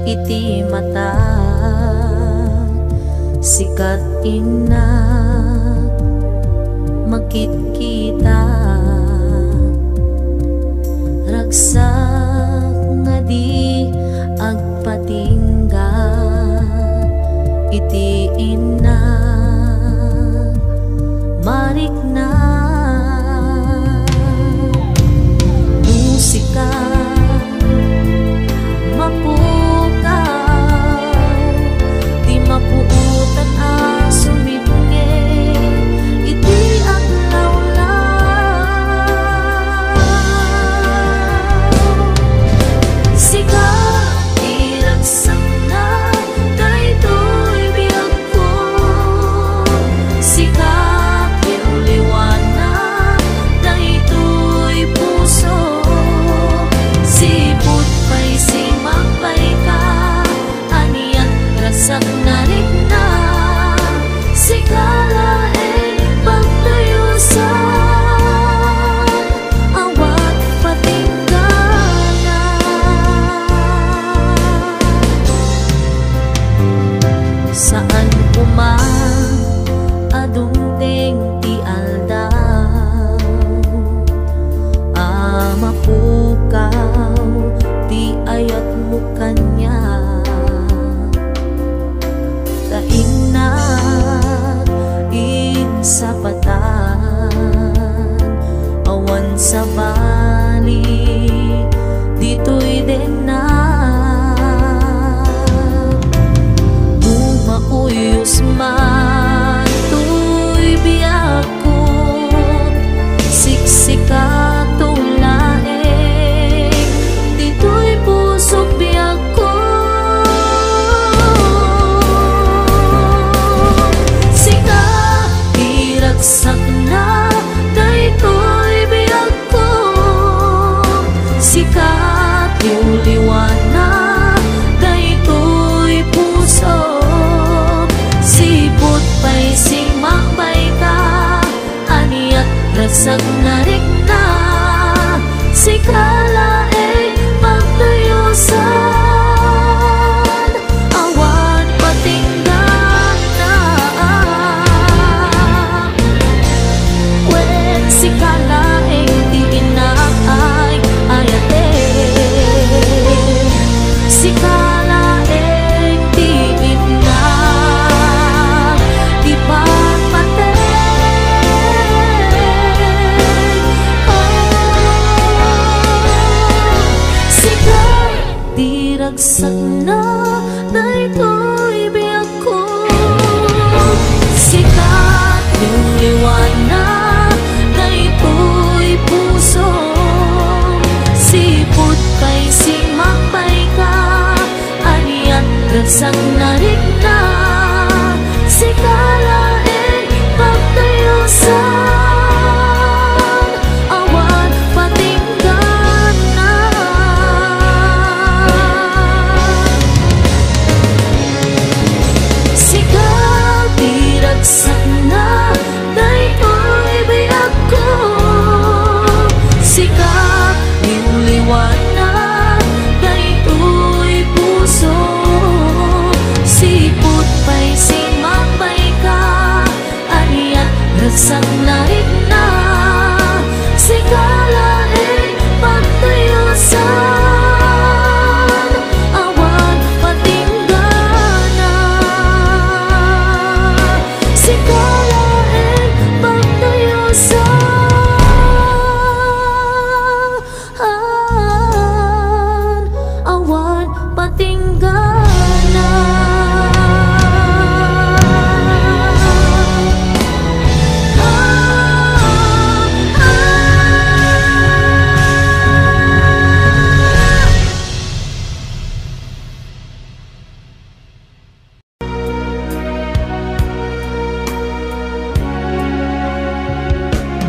iti mata sikat ina makit-kita ragsak nga di agpatinggan iti ina marik na musika mapukaw di mapuutan sumibnge iti aglawlaw sika iragsak na daytoy biyag ko sika liwanag daytoy puso sipot pa'y simagpay ka aniyak rasak na rigna sikala pagtayusan awat patinggalan saan kumang adungteng ti aldaw mapukaw ti ayat mo kanya tainag insapatan awan sa bali dito'y dena dumauyos man tuy biyak ko siksika tulaeng dito'y pusok biyak ko sika iragsak na daytoy biyak ko sikat yung liwanag daytoy puso sipot pa'y simagpay ka aniyak ragsak na rigna sikala pagtayusan awan patinggan na wen sikala di inaay ayate sikala di ina di pagpate sikala diragsak na daytoy biyak ko sikat yung liwanag daytoy puso sipot pa'y simagpay ka aniyan ragsak na rigna sikala pagtayusan awan patinggan na sikat diragsak na daytoy biyak ko sikat yung liwanag daytoy puso sipot pa'y simagpay ka aniyak ragsak na rigna sikala pagtayusan awan patinggan na sikala pagtayusan awan patinggan na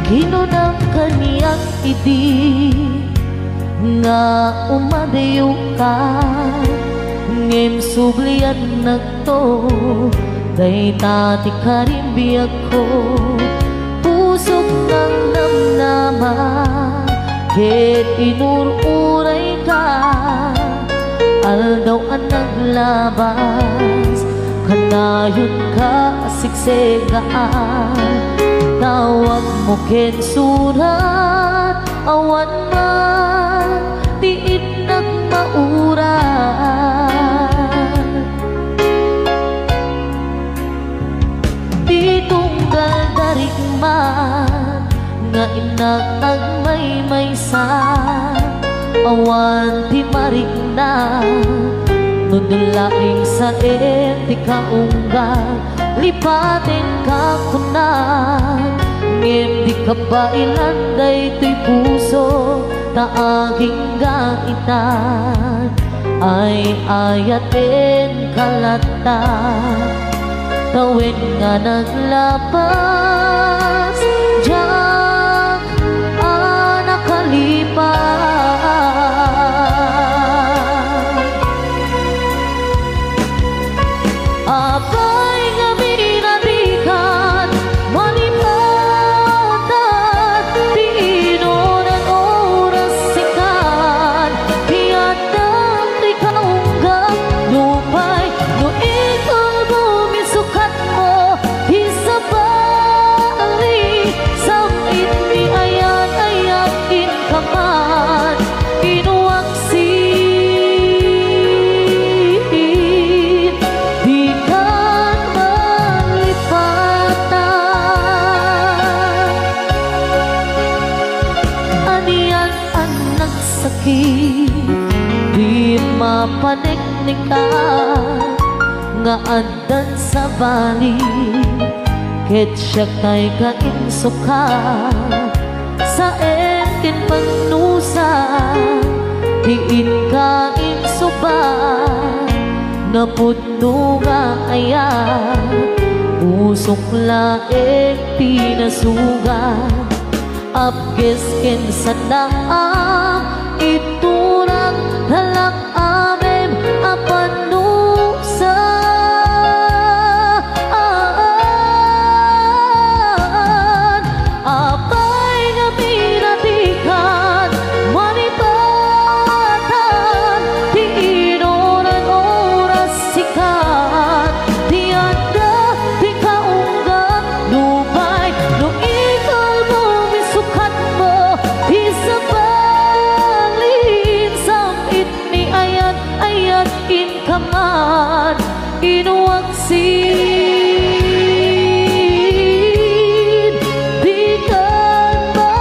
ginunang kaniyang iti nga umadayo ka ngem sublian nagto day tati karimbiyak ko pusok ng namnama ket inururay ka aldaw anang naglabas, kanayon ka sigsegaan. Tawag mo ken surat, awan man diin nagmauran. Di tunggal darig man nga inag agmay-maysa, awan ti marigna nudulaing sa ti kaunggal. Lipatin ka kunan ngem di ka bailan daytoy puso taaging gaitan. Ay ayatin kalata tawid nga naglabas, diyak nakalipas. Abay nga minatikan, malipatan, di inoran oras sikan. Tiyadak di kaunggang lupay, no ikaw bumisukat mo, di sabali, samit ni ayan-ayakin ka man, inuwaksin, di ka malipatan. Aniyan ang nagsakit, di mapaneknikan, nga adan sa bali, ket siya kay kainsuka, sa entin pagnusa, diin kain suba, napudno nga ayan, usok laeng tinasugan. Apkes ken sandaang iturang dalang amem apanusa. Apay nga minatikan, manipatan, di inoran oras sikat. Tiada di kaunggang lupay, no ikaw bumisukat mo, di sabalin, samit ni ayat-ayakin ka man, inuwaksin, di ka malipatan.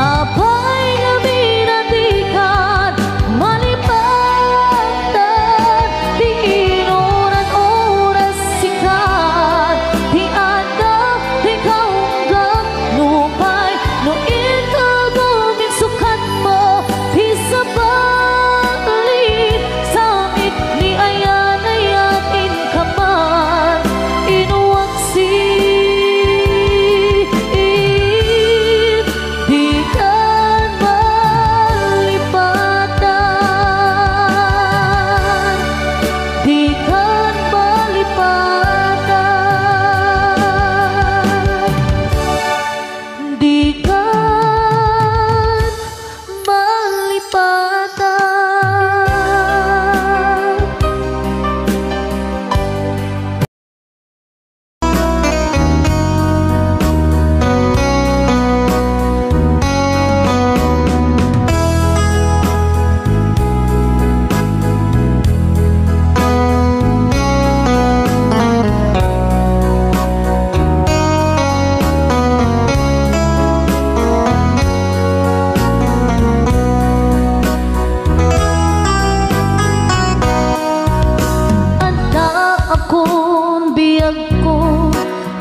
Apay nga minatikan, malipatan, di inoran oras sikat. Di ada di kaunggang lupay, no ikaw bumisukat mo, di sabalin, samit ni ayan-ayakin ka man, inuwaksin, di ka malipatan, di ka malipatan, di ka malipatan. Akon biyag ko,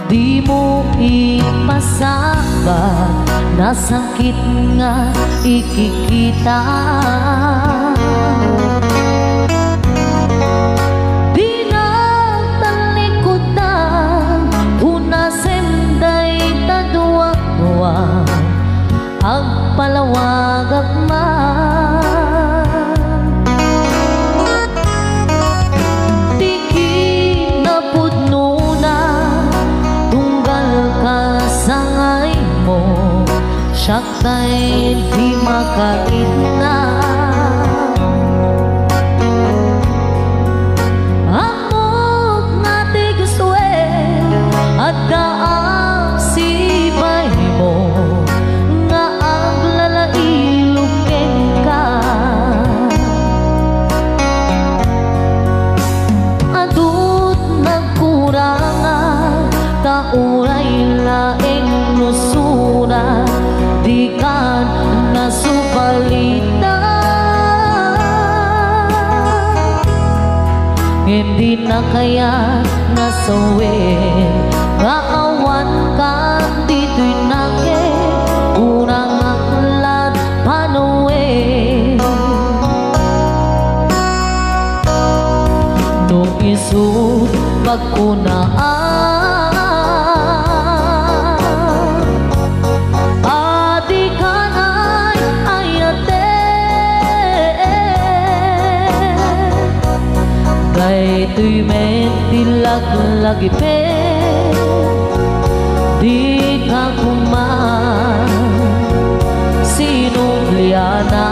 di mo ipasama. sugat nasakit nga ikikita. Di na talikutan punasenday taduwa-duwa agpalawag agman. Tiki na pudno na tunggal ka sangay mo, syaktay di makait na. Amok nga tigaswe at daang sibay mo nga aglalailukin ka. Adut nagkurangan tauray laeng nusura, di kan nasupalita. Hindi na kaya nasawin nga awan kan dito'y nake unang aklat panuwi. Nung isut pagkunaan adi kanay ayate kay tuy mentilag lagi pe di ka kuman sinubliana.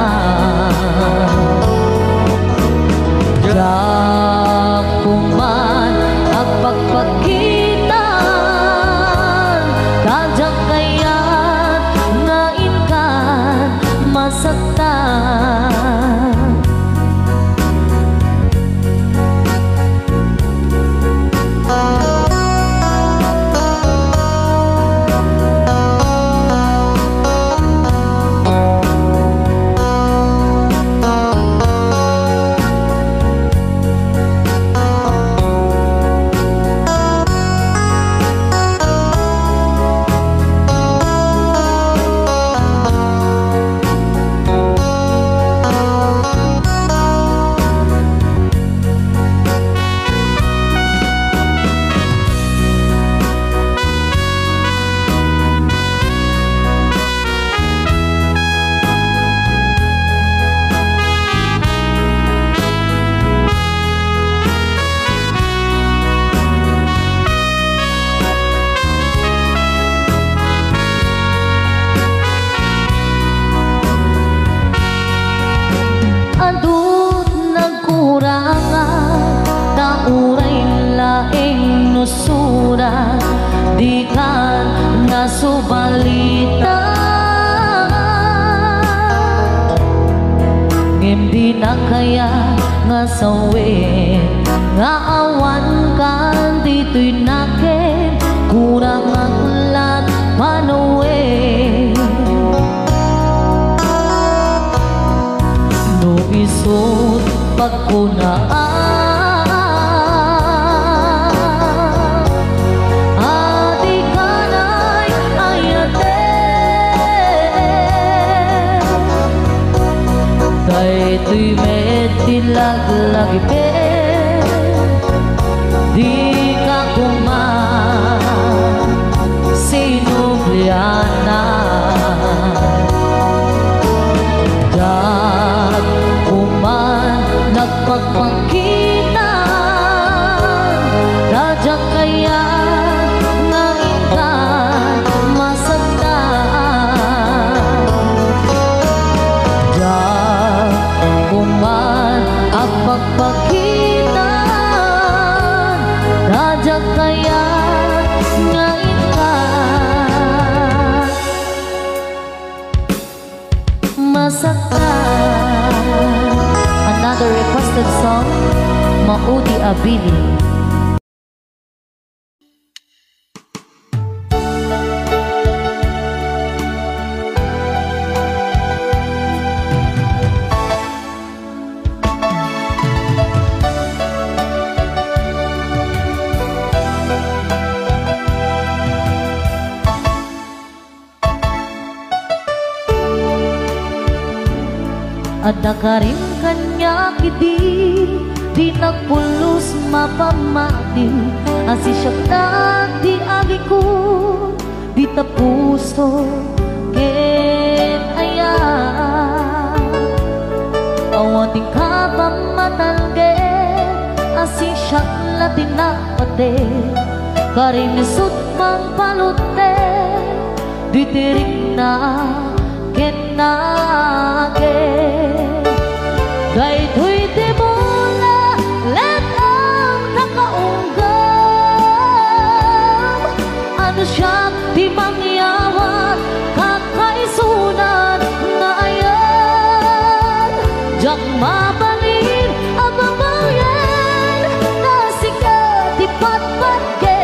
Ja kuman ang pagpakitan kajak kaya't ngain ka masaktan. Adut nagkurangan tauray laeng nusura, di kan nasubalita. Hindi na kaya nga sawin nga awan kan dito'y nake kurang aklat panuwi. Isut pagkunaan adi kanay ayate kay tuy metilag lagi pe di ka kuman sinubliana. Dan kuman nagpagpakitan radyak kaya ngain ka masaktan. Dan kuman ang pagpakitan radyak kaya ngain ka masaktan. Another requested song, Maudi Abili. Ada ka rin kanya kiti, di nagpulos mapamati. Asi siya di agi ko, di tapuso ken aya. Awating ka pamatalge, asi siya latinapate. Karimisut mang palute, ditirik na kenage. Kay tuy di mula let ang nakaunggam. Ano siya di mangyawat kakaisunan na ayan. Diyak mabalin ang mamayan na sikat di patpatke.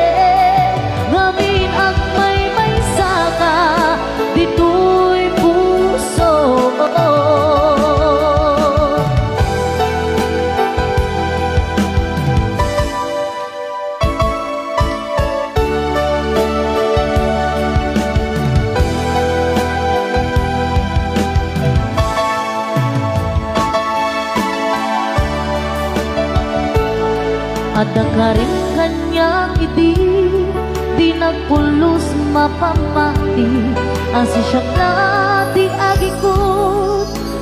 Ngamin ang may saka dito'y puso. Ada ka rin kanya kiti, di nagpulos mapamati. Asi siya na di agi ko,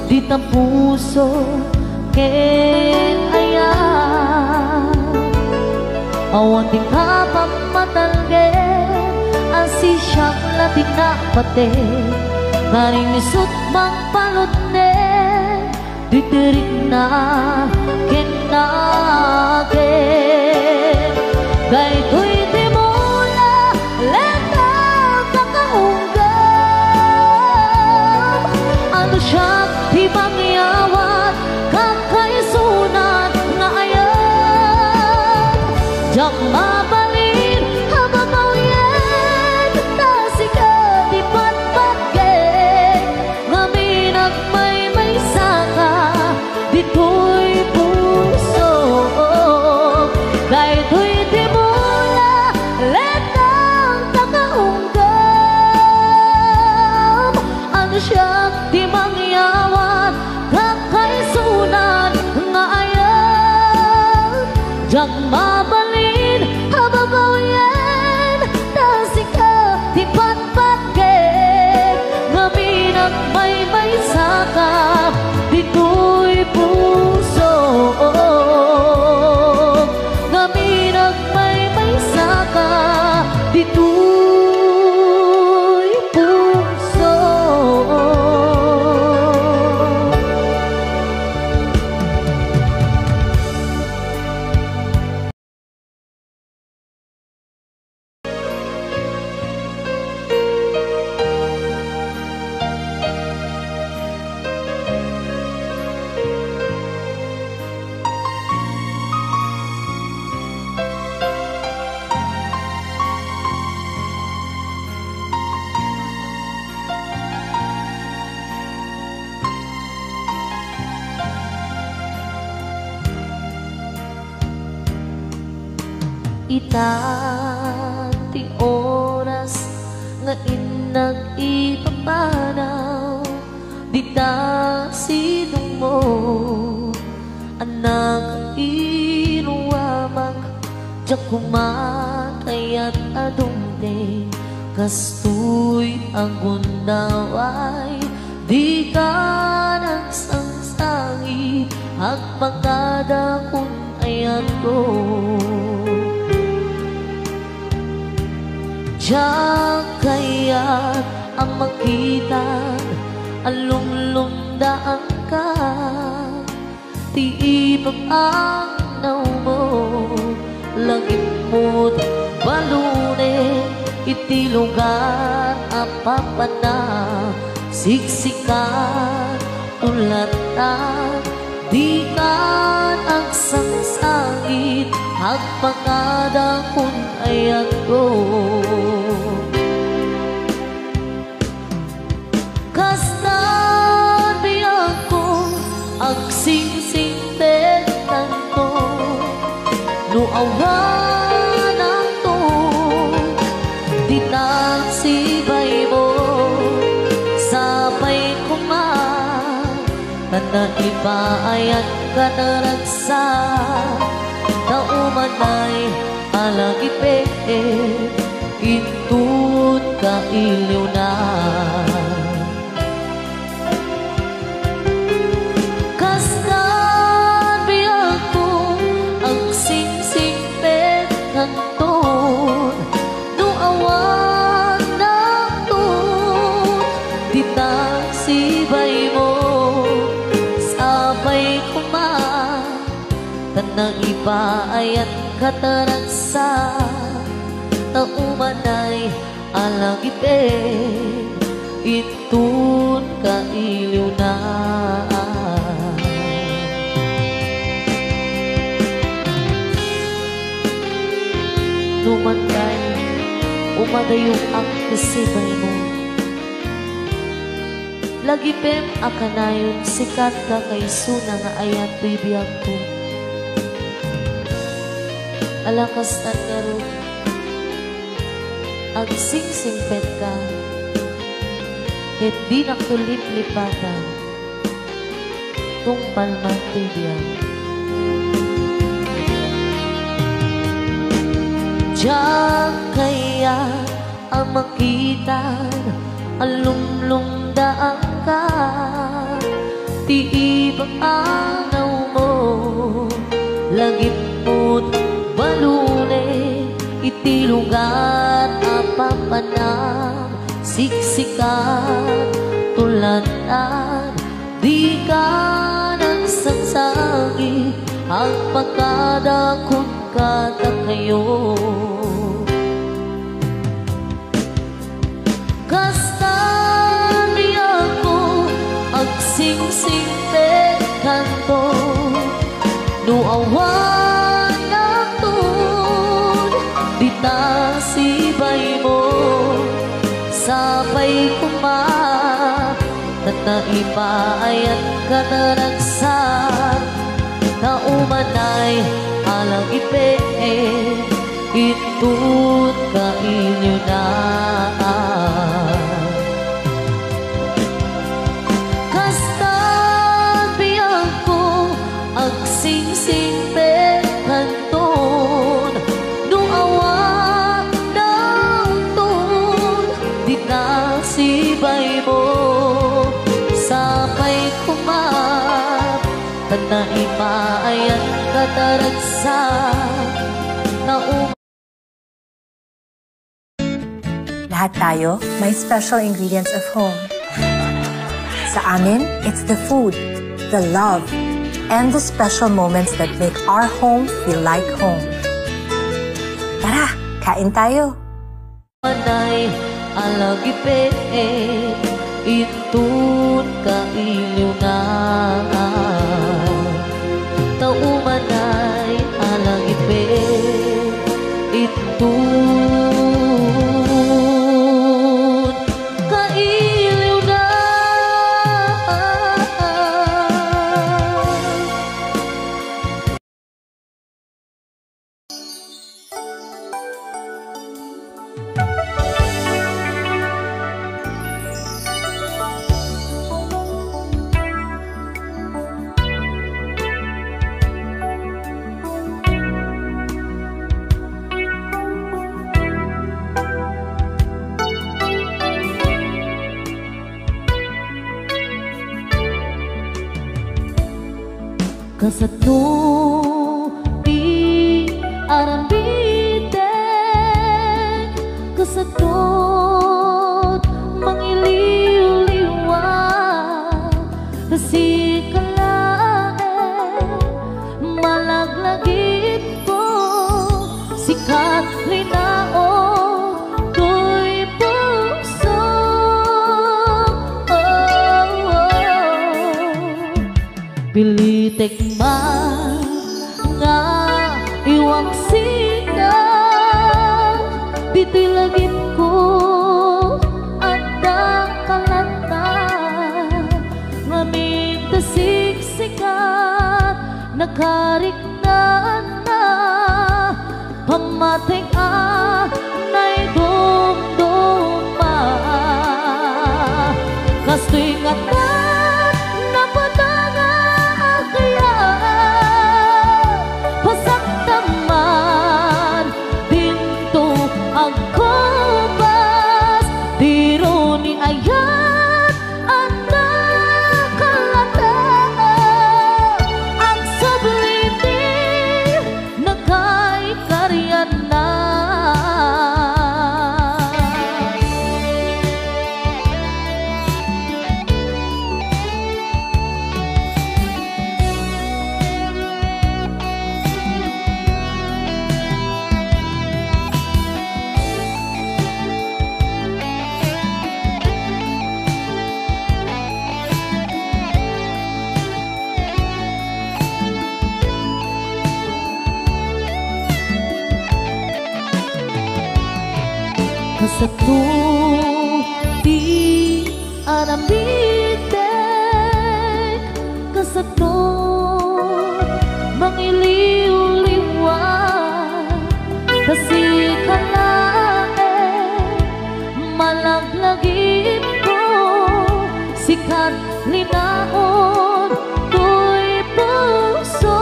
di tampuso ken aya. Awating ka pamatalge, asi siya lating napate. Karimisut mang palutne, ditirik na kenage. Kay tuy di mula letang kakaunggam. Ano siya di mangyawat kakaisunan na ayan. Diyak mabalin ang mamayan na sikat di patpatke. Ngamin ang may saka dito'y puso. Kay tuy di mula letang kakaunggam. Ano siya di mangyawat kakaisunan nga ayan. Diyak mabalin ang mamayan na sikat di patpatke. Ngamin ang may saka dito'y puso. Ngamin ang may saka dito'y puso. Ita ti oras nga nag-ipapanaw. Di ta sinong mo anak inuwamag. Diyak kumatay at adungde, kastoy ang gundaway. Di ka nagsangsangi agpagkada kung ayan ko. Diyak kaya't ang makita alumlumdaan ka. Ti ipapangnaw mo langit mo't balune. Iti lugar apapana siksikan ulatan. Di ka agsangsangit agpagkada kung ayan ko. Kasta di ako agsingsing betang ko. No awan ako di tagsibay mo. Sabay kuman Tanaipayan ka naragsa Naumanay alagipe Itut ka iliw na Kastan biyag ko Ang sing-sing-pet kanton Nuawan na tut Ditang sibay mo Sabay kuma Tanaipayan ka naragsa Naumanay alagipe Itun ka iliw na Numanday umadayong ang kasibay mo Lagipem akanayon sikat ka kay suna nga ayat bibiyag ko Alakas na karot Ag sing-singpet ka Ket di nakulip-lipatan Tung palman bibiyag Diyan kaya ang makita Alumlum daan ka Tiibang anaw mo Lagip mo't balune Itilugan apapanam Siksikan tulanan Di ka nang sangsagi Ang pagkadakot kata kayo Kastan ako Ang sing-sing kanto Nuawan naton Dita sibay mo Sabay kuma Tanaipayan ka naragsan Naumanay alagipe Itut ka inyo na Kastan biyag ko Ang sing-sing-pet kanton Nuawa ng ton Di na sibay mo Sabay kumap Tanaipayan ka naragsa Lahat tayo may special ingredients of home. Sa amin, it's the food, the love, and the special moments that make our home feel like home. Tara, kain tayo! Manay alagipe Itun ka iliw na Naumanay alagipe Itun ka iliw na Kasatno di arambiten Kasatot mangiliw-liwag Kasikalae malaglagit ko Sikat linao Tuy puso Pilitek man nga iwang sinang Dito'y lagip ko at nakalata Ngamit tasiksikat nakariknaan na Pamating na'y dumduma Kasto'y ngatan na patangan satu di aramitek kesetot mangiliw-liwan tasikan lae malaglagip ko sikat linaon tuy puso.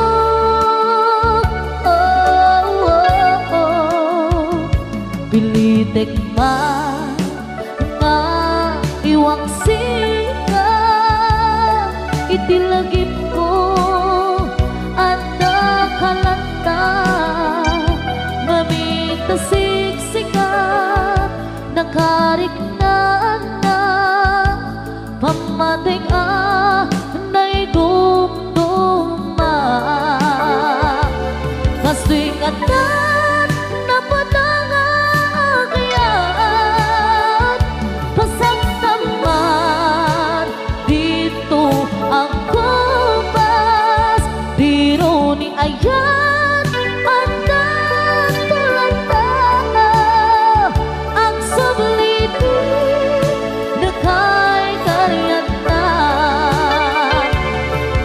Pilitek man nga iwang sika itilagip ko at nakalanta mamitasik sikat nakariknaan na pamating na'y dumduma kasto'y ngatan na panangagayat pasagtaman dito ang kubas biro ni ayan ang natulata ang subliti na kay karyat na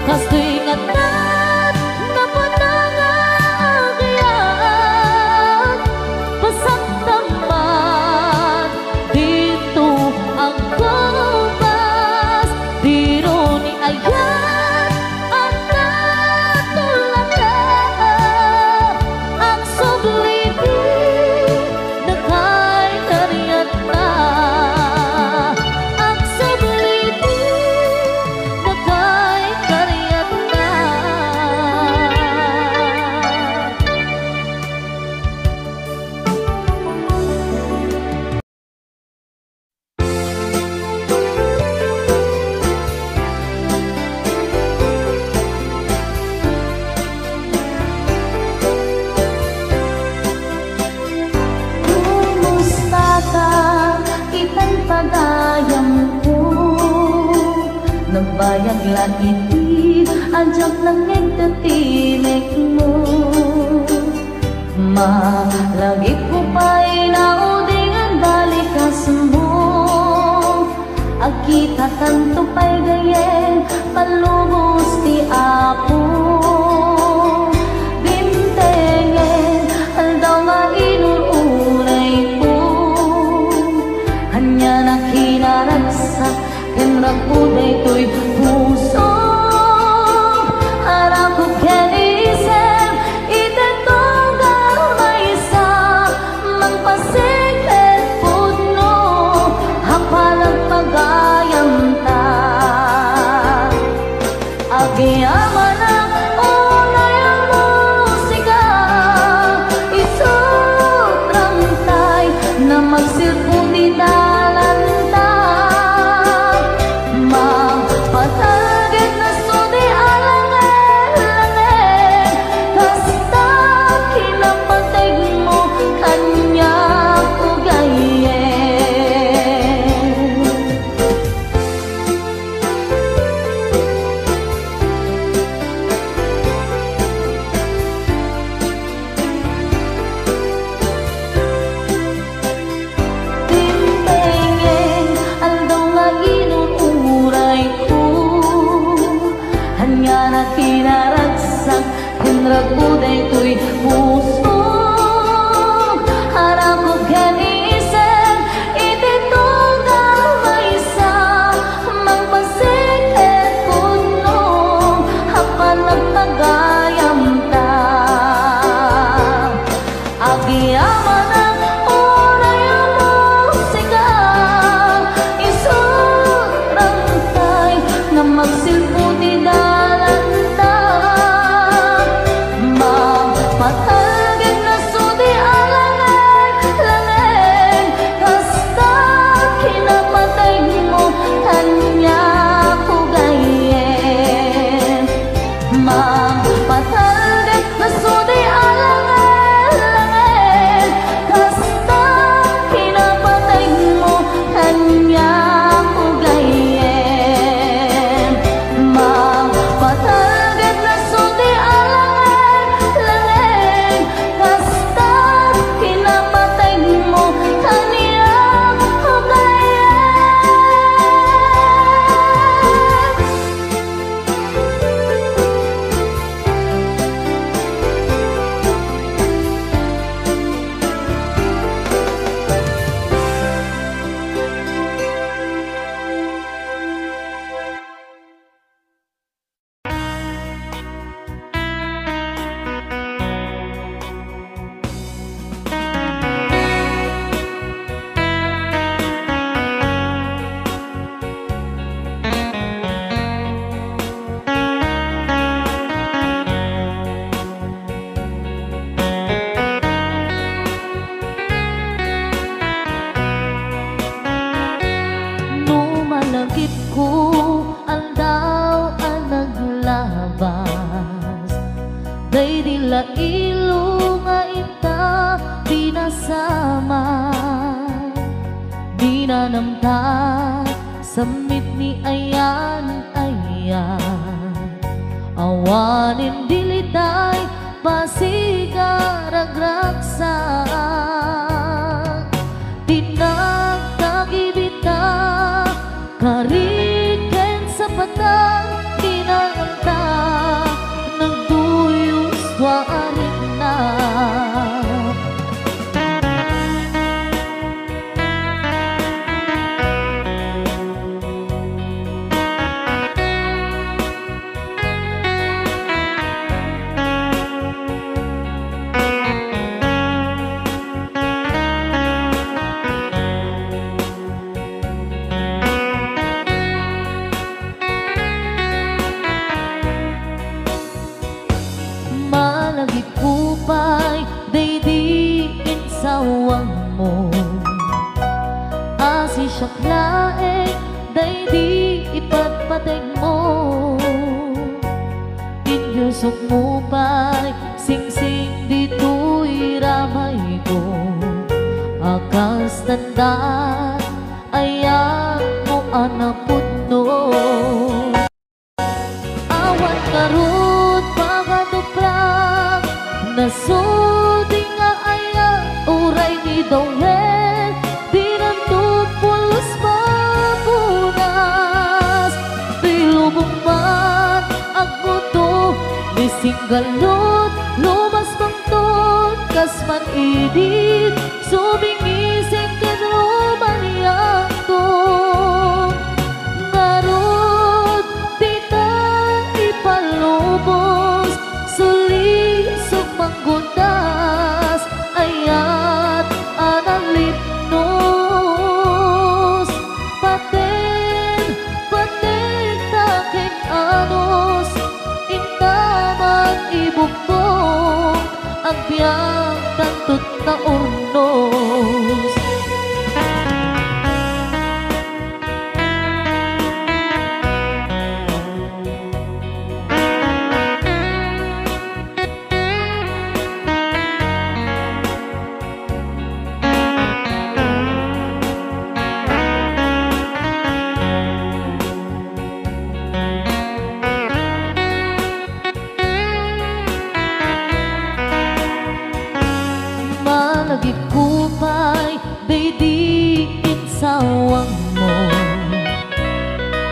kasto'y ngatan na panangagayat pasagtaman dito ang kubas biro ni ayan ang natulata ang subliti na kay karyat na ang subliti na kay karyat na. Kumusta ka? Kita'y pagayam ko. Nagbayag langit, anjak langit tatilik mo. Malagi ko pa'y naudingan balikas mo. Agkita tanto pa'y gayen, palubos ti Apo. Bintengen, aldaw nga inuunay ko. Hanya na kinaragsak, kenrak ko daytoy puso. Harap ko kenisem, itetong maysa, magpasiklet pudno, hapalag pagayam ta. Agiyaman ang unay ang musika, isutrang tay na magsilpong di dalanta. Mapatagit na sudi alangan-langan, kasta kinapatag mo kanya ko gayen. Timpengen, aldaw nga inuuray ko. Hanya na kinaragsak, kinrag ko daytoy puso. Harap ko kenisem, ititong maysa, magpasiklet pudno, hapan nagpagayam ta. Agiyaman ang unay ang musika, isutrang tay na magsilpo di dalanta. Mapatag sakit ko andaw ang naglabas. Day dila ilo nga ita binasama. Binanamta samit ni ayan. Awanin dilitay pasigaragraksak. Tinagtagibita kariken sa patang dinalanta. Nagduyos waanin na. Malagip kupay, day di insawang mo. Asi syaklae, day di ipagpateg mo. Inyusok mo pa'y sing-sing dito'y ramay ko. Akas tandaan, ayak mo anapot no. Awan karut pagaduprak, nasudi nga aya uray ni Dawel. Dinanto pulos mapunas, tilubong man agmuto. Bisinggalot, lumas pangton, kasman idit, subingising kadrumaniyang to. Ngarod, tita ipalubos, sulisog manggundas, ayat analipnos. Paten taking anos, intaman ibukbong, ang biyang tantut na urnos. Malagip kupay, day di insawang mo.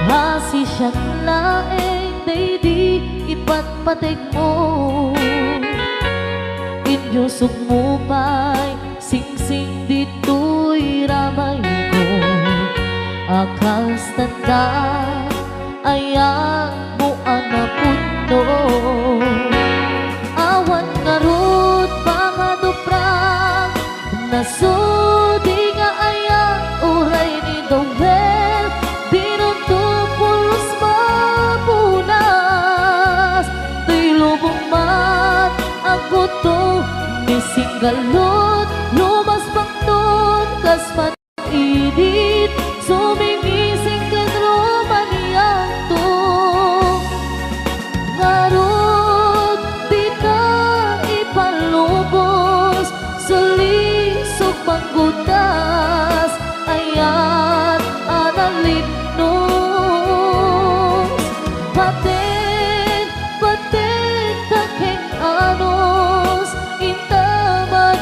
Hasi siyang laeng, day di ipatpateg mo. Inyusok mo pa'y sing-sing dito'y ramay ko. Akas tanda, ayan mo anapuno. Awan ngarut pagaduprak, nasudi nga aya uray ni Dawel. Dinunto pulos mapunas, tilubong mat agbuto. Misinggalot, lumas pangton, kasman idit, sumingising kadrumaniyang to. Ngarot, di ka ipalubos, sulisog manggutas, ayat analipnos. Paten taking anos, intaman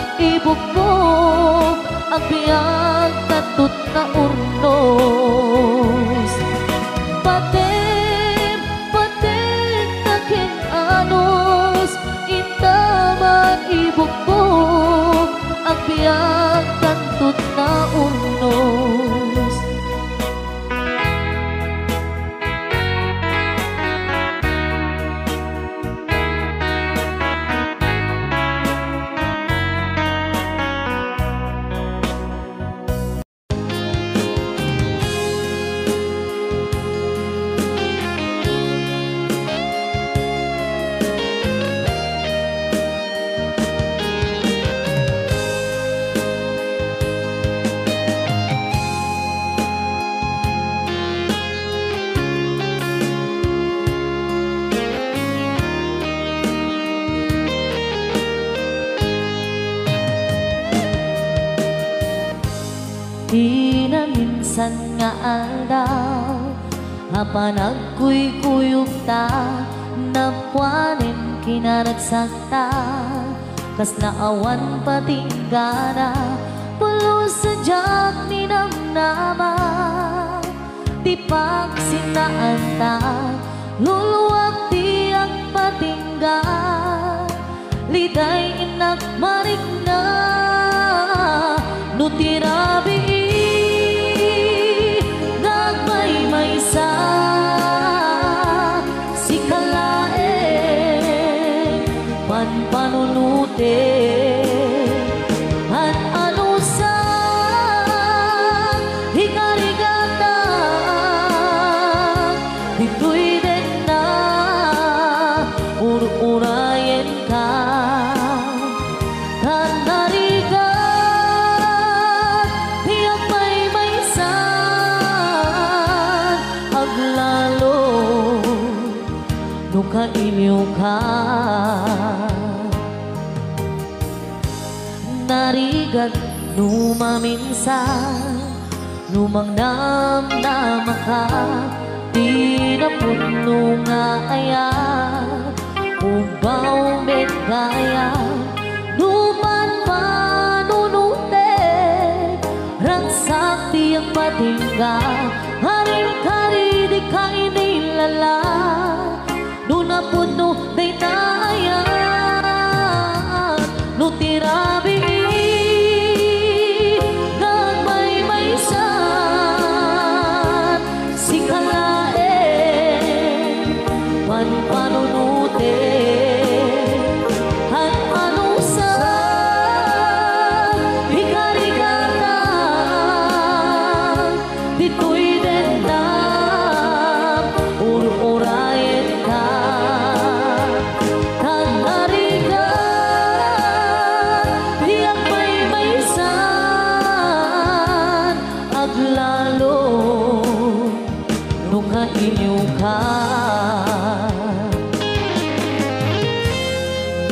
minsan nga aldaw hapanagkuy-kuyog ta napwanin kinanagsakta kas naawan patinggana pulos sa jak ni namnama di pagsinaan ta luluwag di ang patingga liday inak marigna nutirabi nagmay-maysa si kalae panpanunute at ano sa hikarigata dito'y din na urayen ka kainyo ka narigat numaminsan numang namnama ka di na puno nga aya ubaw medaya numan panunute ragsak di ang patingga haring kari di ka inilala nuna puno day naayat nutirabi nagmay-maysan si kalae panpanunute at ano sa hikarigata dito'y dendam urayen ka inyo ka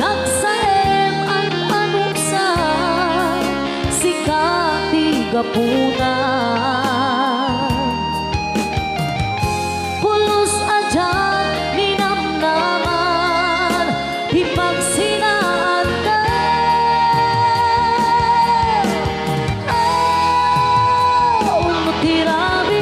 nagsaem ang anuksa sikat igapunan pulos adyan ninamnaman ipagsinaan ka tirabi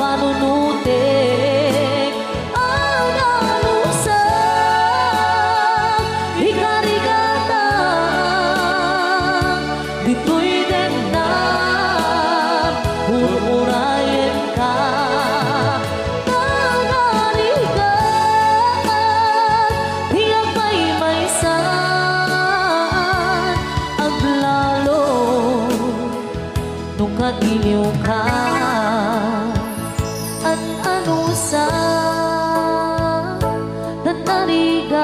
panunutik ang alusang hikarigata dito'y dendam urayen ka nagarigat tiyang may-maysan ang lalo nung katinyo ka ano sa tatarigan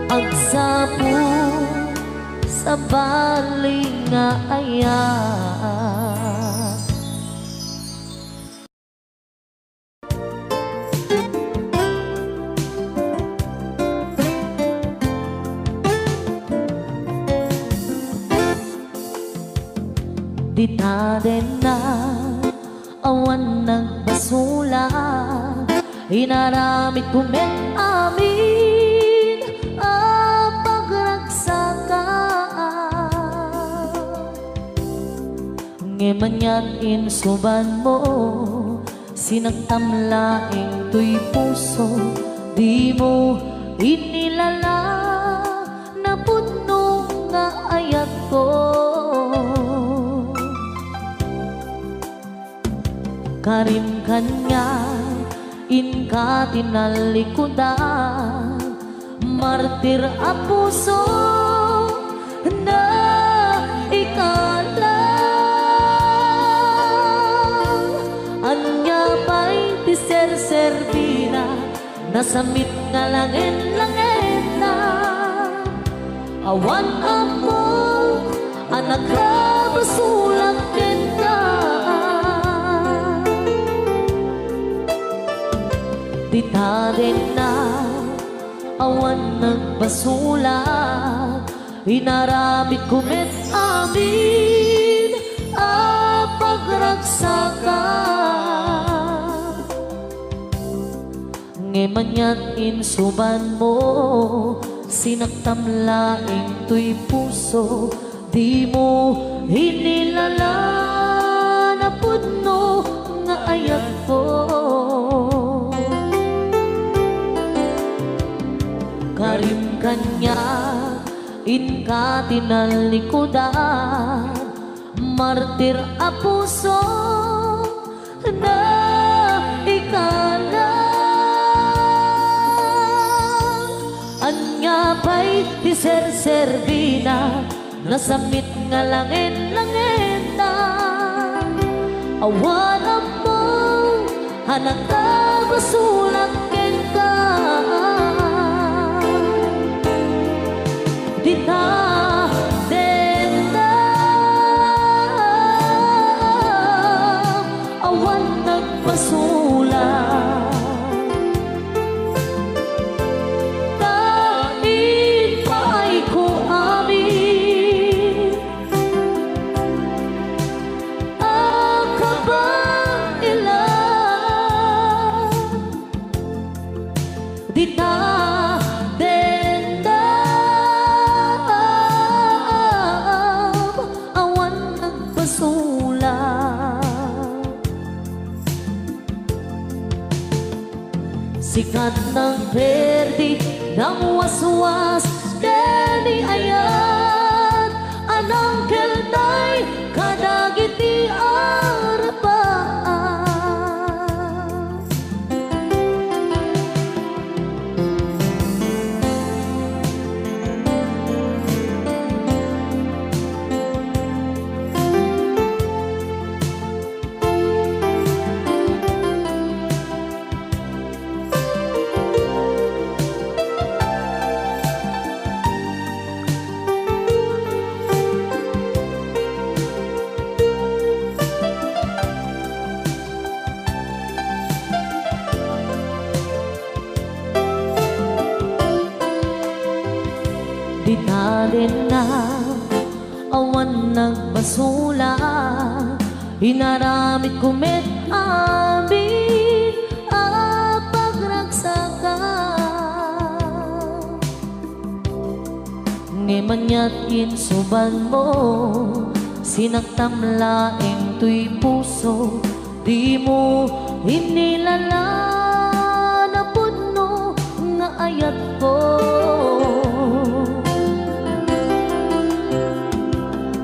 agsapo sa baling nga aya di ta din na awan nagbasula inaramid kumet amin ang pagragsakan ngemanyan insuban mo sinagtamlaing tuy puso di mo inilala na puno nga ayat ko karim kanya inka tinalikudan martir a puso na ikalang anya pa'y tiser-servina nasamit nga langin-langin na awan ako anak ka basulang ka di Di taden na awan nagbasulat, inaramid kumet amin a pagragsakan. Ngemanyan insuban mo, sinaktam laing tuy puso, di mo hinilala na puno nga ayat ko. Karim kanya inka tinalikudan, martir a puso na ikala. Anya pa'y di ser-servina, nasamit nga langin-langita. Awan mo, hanang kagusulang ka. Di ta denda awan nagpasulat. Sikat ng perdi ng waswas, deni ayat anang keltay kadagiti arapaan. Di taden na awan nagbasula, inaramid kumet amin a pagragsakan. Ngemanyat insuban mo, sinaktam laing tuy puso, di mo hinilala na puno nga ayat ko.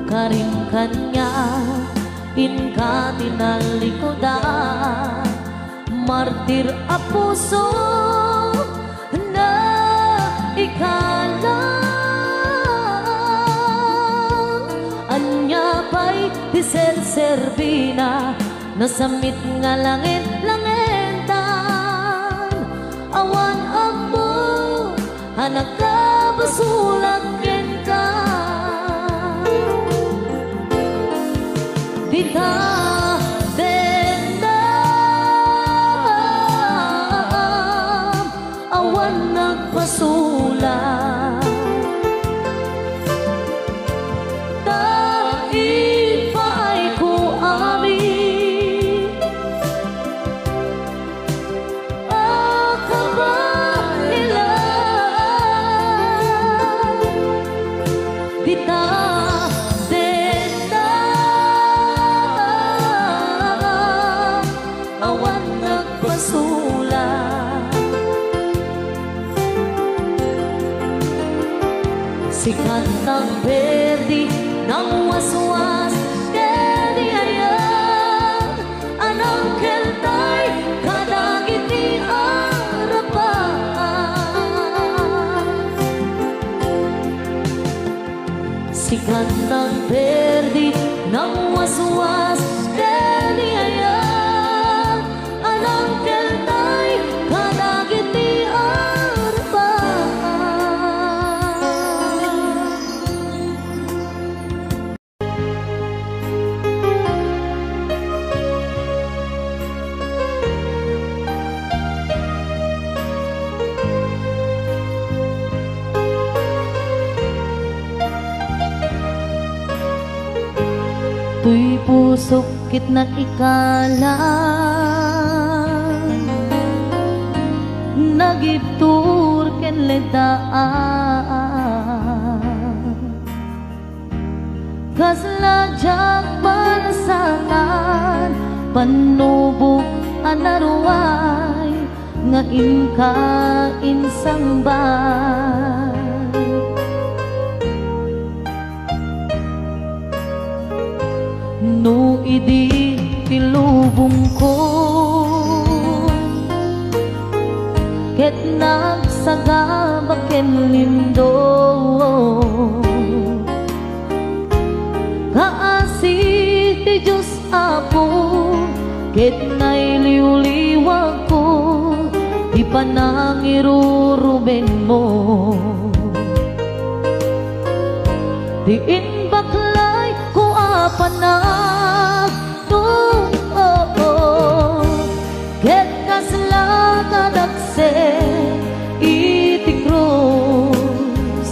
Karim kanya inka tinalikudan, martir a puso na ikala. Anya pa'y di ser-servina, nasamit nga langit-langitan. Awan ako hanag kabasulag ka. Di ta denda awan nagpasulat. Dahil pa ay ko amin akabailan. Di ta sikat ng perdi ng waswas, deni ayat anang keltay kadagiti arapan. Sikat ng perdi ng waswas, deni ayat anang keltay kadagiti Tuy pusok kit na ikalang nagibtur ken ledaan kasladyak balasanan panubok anaruay nga inka insambay no idi tilubong ko ket nagsagabak ken lindo kaasi ti Diyos Apo ket nailiwliwag ko di panangiruruben mo diin baklay ko apanag ket kaslakadakse iti krus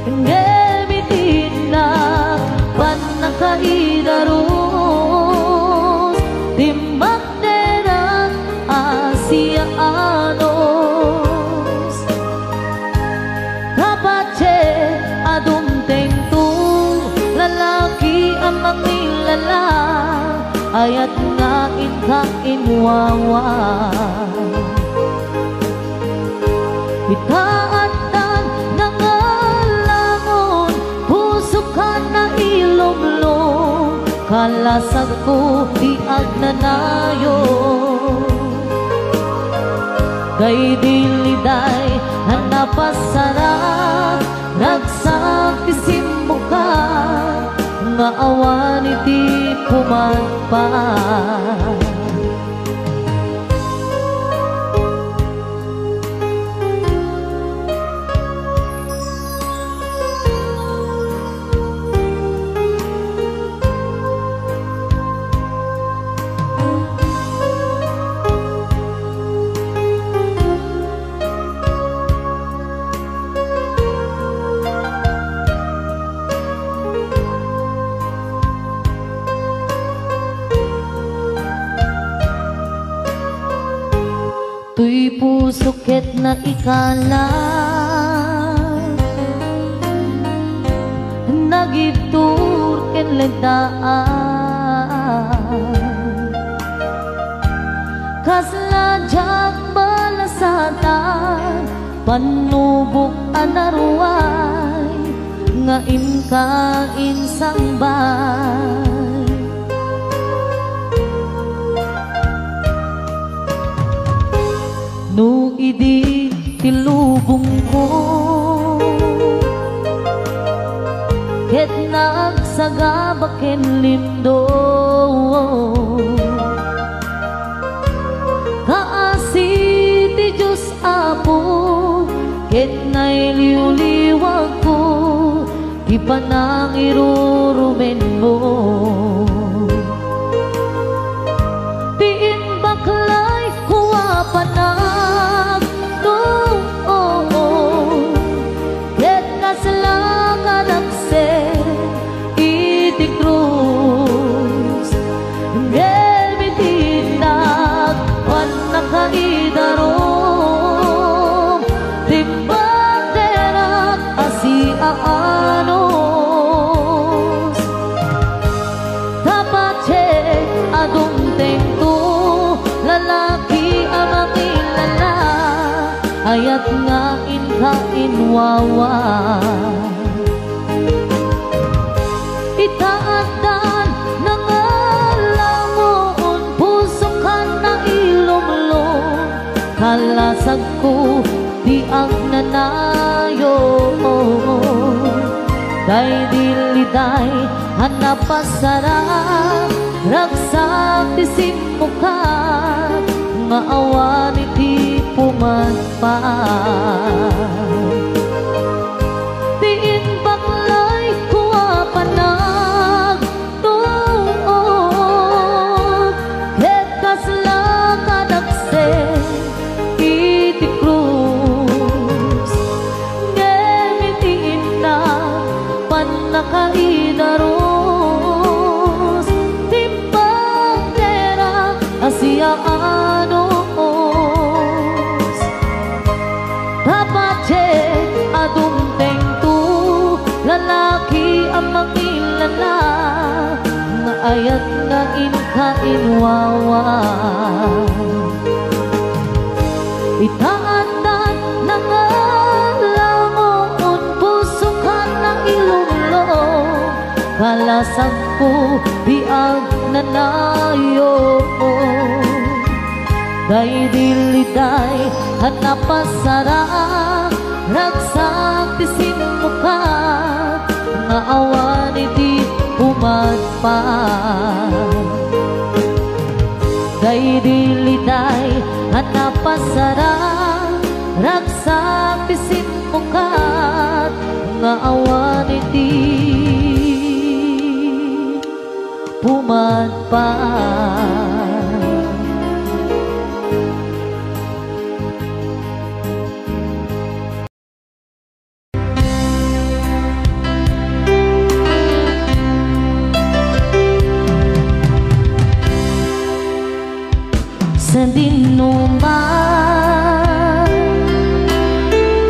ngemitin na panakaidaros timbak derang Asiaanos kapache adumteng tu lalaki ang makilala ayat nga inka inwawa itaatan nangalangon puso ka na ilomlom kalasag ko di agnanayo kay diliday hanapasarap nagsaktisim mo ka nga awan iti pumadpa tuy puso ket na ikalang nagibtur ken ledaan kasladyak balasatan panubok anaruay nga inka insambay no idi tilubong ko ket nagsagabak ken lindo kaasi ti Diyos Apo ket nailiwliwag ko di panangirurumen mo diin baklay ko apanag nakaidarom timbang derak Asiaanos kapache adumteng tu lalaki ang makilala ayat nga inka inwawa itaatan nangalangon puso ka na ilomlom kalasag ko di agnanayo kay diliday hanapasarap ragsak tisim mo ka nga awan iti pumadpa diin baklay ko apanag tuod ket kaslakadakse iti krus ngemitin na panakaidaros makilala nga ayat nga inkainwawa. Itaatan na nga lamon puso ka na ilulong kalasag ko biag na nayo. Day diliday hanapasarang ragsak tisim mo ka nga awan iti umadpan. Day diliday hanapasarang ragsak tisim mo ka nga awan iti pumadpan. Sa dinuman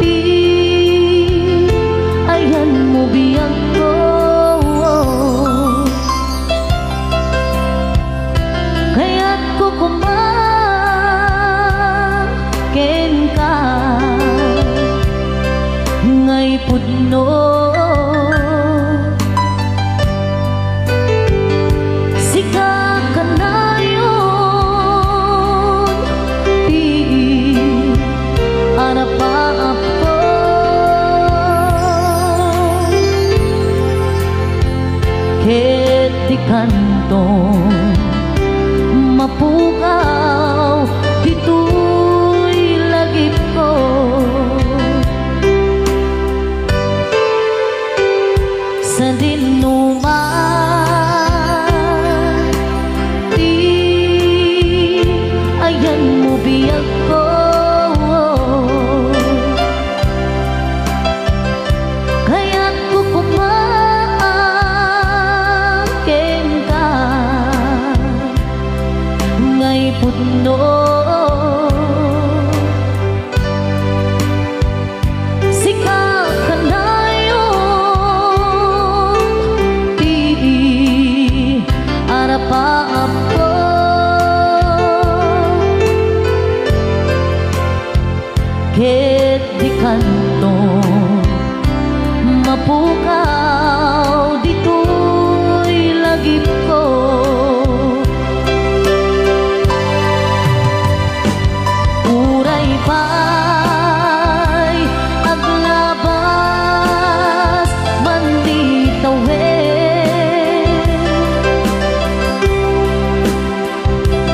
di ayan mo biyang ko, kaya't ko kumaken ka ngay pudno. Ket di kantong mapukaw dito'y lagip ko. Sa dinuman di ayan mo biyag ko, kaya't ko pudno. Sika ka na yun di arapaap ko, ket di kantong mapukaw dito'y lagip ko. Pay aglabas manditawin,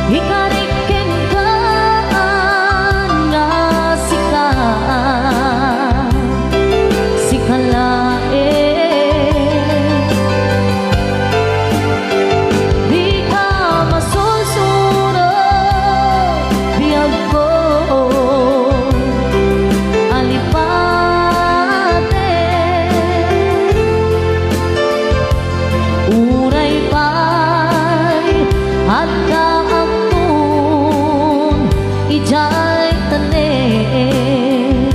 ikariken ka nga sikalain, di ka masusunod biyag ko. At kaagtun ijay tanin,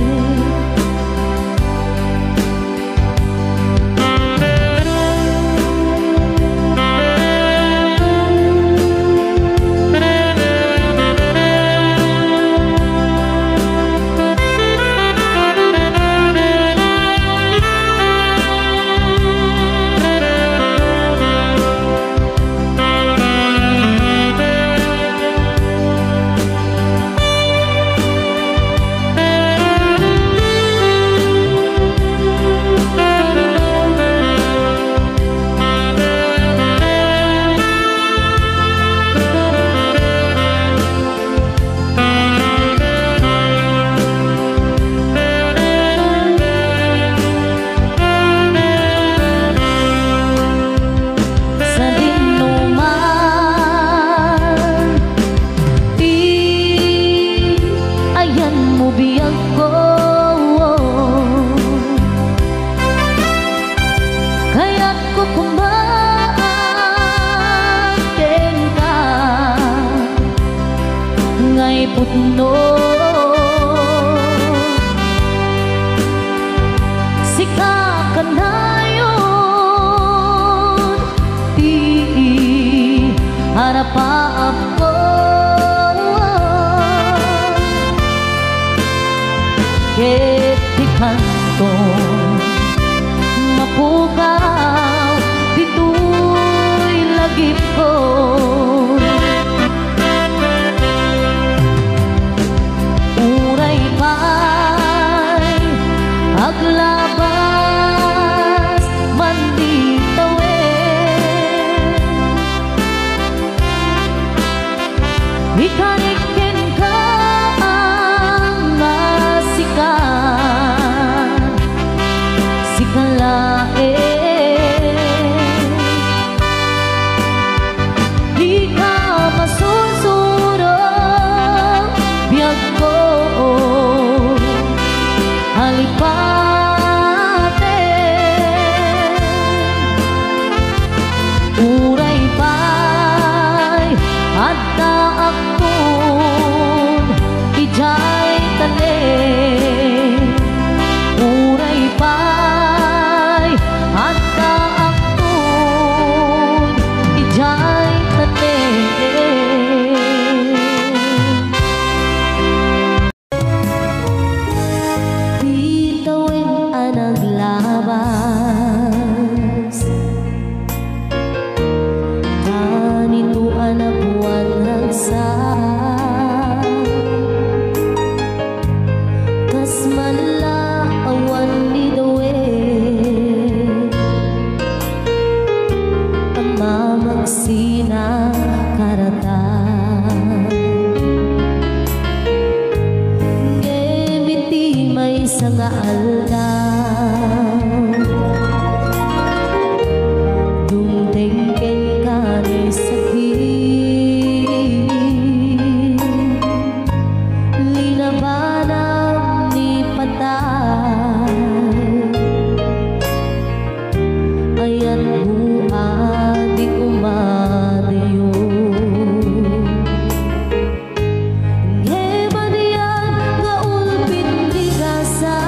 putno. Sika ka na yun harapan ko. Di kanto mapukaw dito'y lagip ko. Uray pa'y aglabas man di tawid, ikanikin ka ang nasikan, sikalae di ka masusurong biyag ko halipate. Uray pa'y adda akong ijay tanin. Uray pa'y adda akong ijay tanin. Bitawin ang naglabas, ganito ang nabuwan ragsak, kas malaawan ni dawe ang mamagsina karatan. Ngemiti may sanga aldaw, dumtengken ka ni sakit, linabanang ni patay, ayan bua di umadayo. Ngemanian gaulpin di gasa,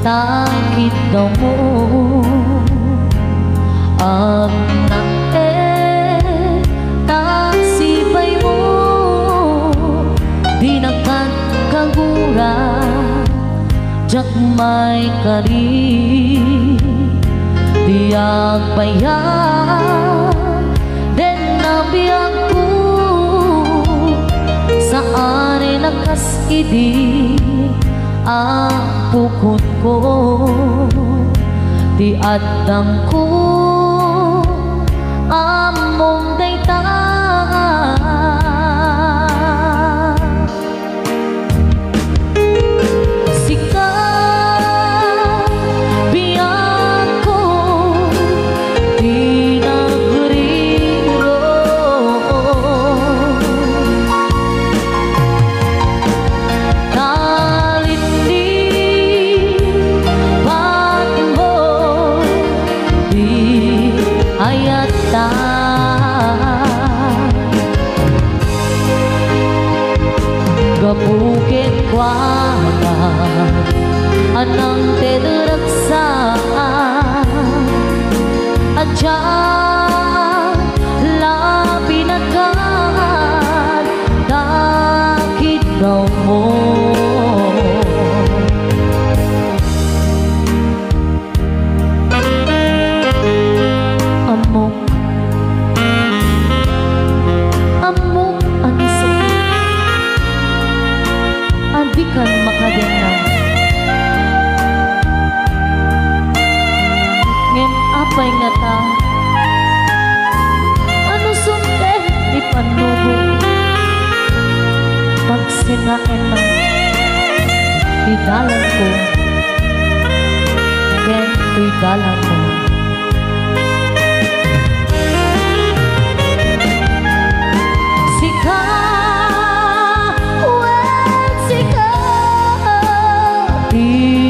takit daw mo ang tagsibay mo di nakagkagura jak may kari di agbayan den nabiyang ko saan ay nakasidi ang pukot ko di adang ko among dayta sika biyak ko di nagriro talindi ba't mo di ayata gabukit kuala anang tederaksa adya lapinakan dakit daw mo amok amok ang sakit adikan makadenang ngem apay nga ta ano sunte di panubo pagsingain ng di dalan ko ken tuy dalan mo sika sika di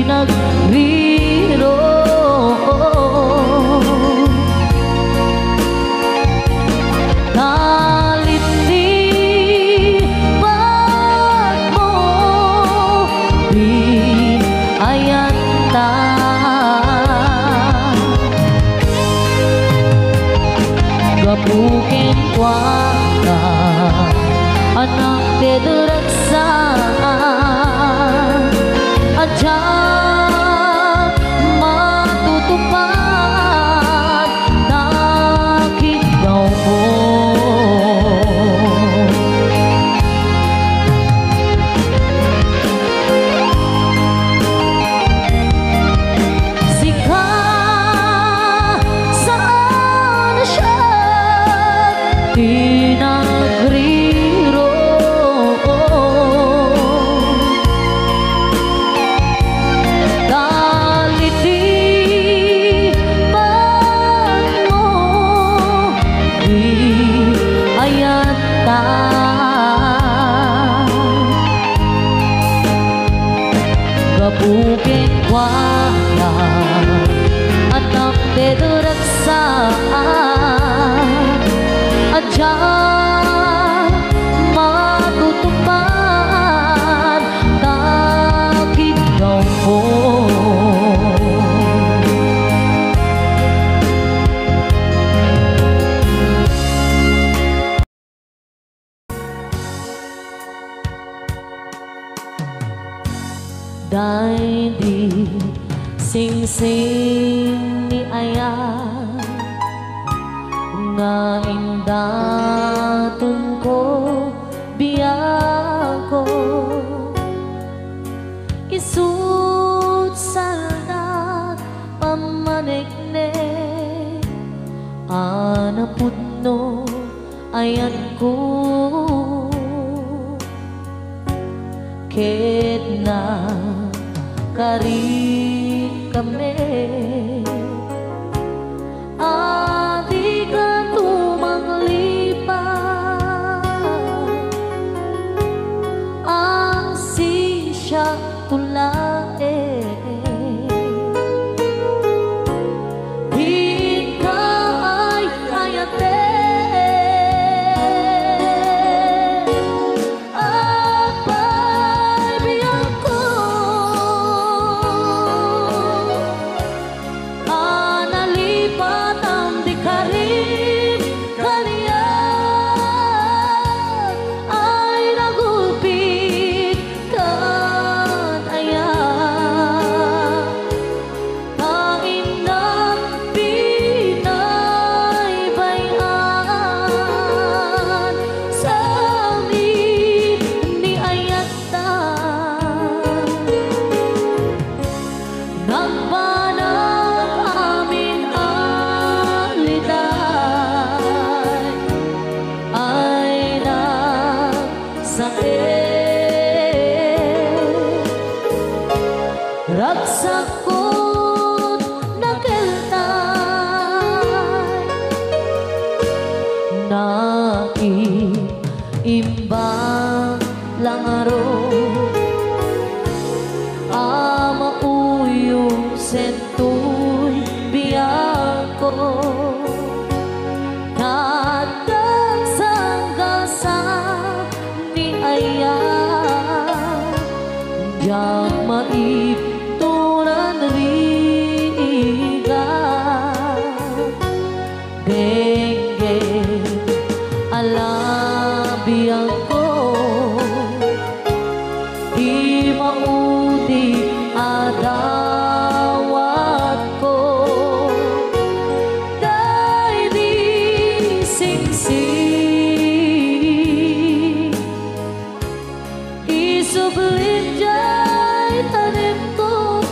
nagriro talindi ba't mo di ayanta gapukin kuaka anak tederaksa adya matutupad dakit daw mo sika saan siya di nagriro talindi ba't mo di ayata gapukin kuala anak tederaksa adya matutupad dakit daw mo dahil di sing-sing ni ayah nga indatong ko biyako isut salat pamanikne anapudno ayan ko ket na kari kami adi ka tumanglipat ang sisya tulae di ka ay ayate apay biyak ko ragsak ko't nakeltay naiimbang langaro amauyong sentoy biyang ko nadagsang gasa ni Aya yang maiptunan riga denge alabiyang ko di maudi adawat ko dahil di singsing isublit jay tanim ko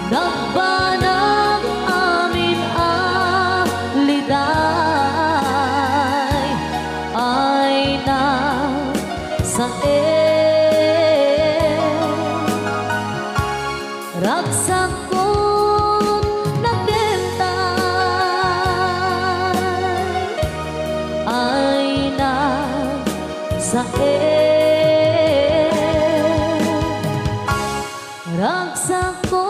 nagbanag amin aliday ay na sa ragsak ko't nakeltay ay na sa ragsak ko